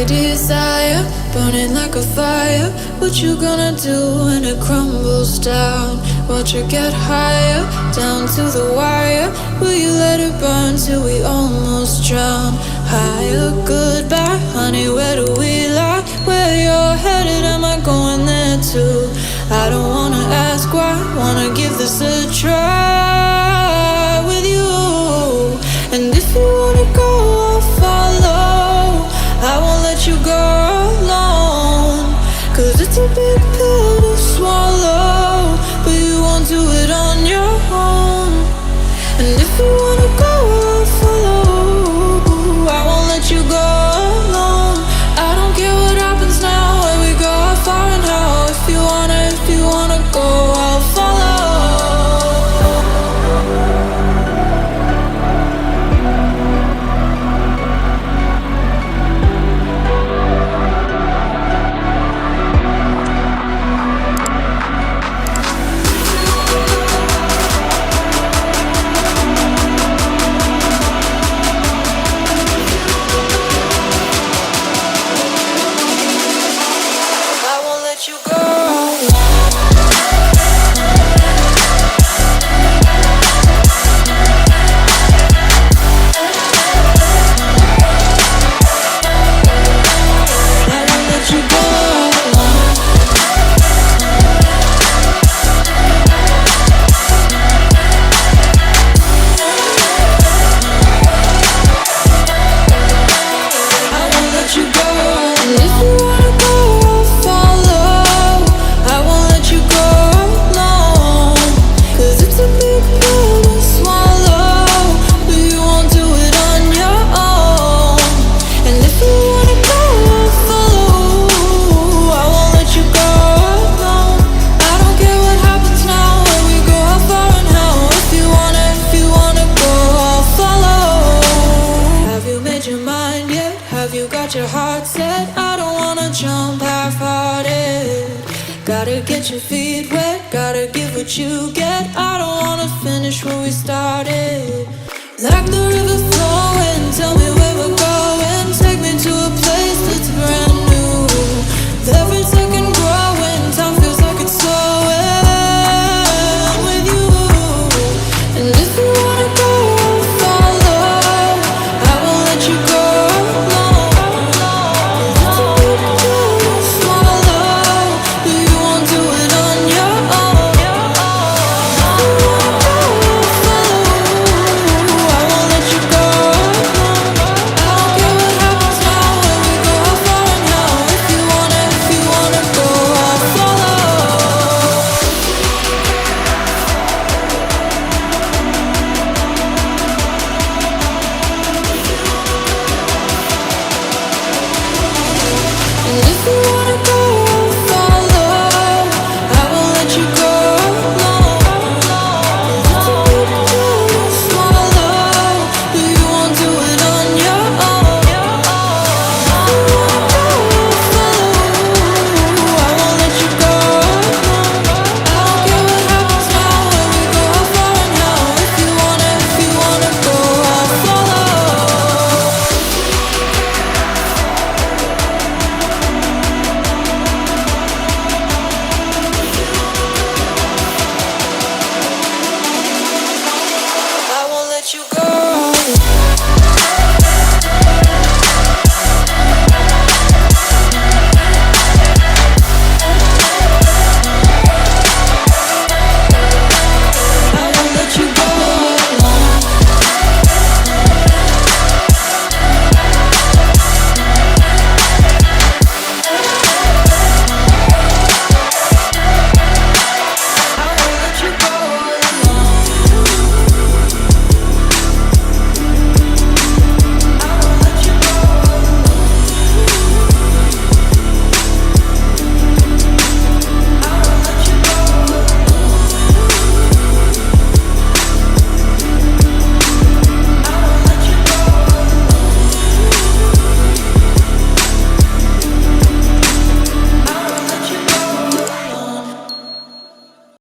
desire, burning like a fire. What you gonna do when it crumbles down? Watch it get higher, down to the wire. Will you let it burn till we almost drown? Higher, goodbye, honey, where do we lie? Where you're headed, am I going there too? I don't wanna ask why, wanna give this a try with you. And if you wanna go, I'll follow. I won't let you go alone, 'cause it's a big pill to swallow, but you won't do it on your own. And if you wanna go, I'll follow. I won't let you go alone. I don't care what happens now, where we go, how far and how. If you wanna go, I'll follow. Get your feet wet, gotta give what you get. I don't wanna finish where we started. Like the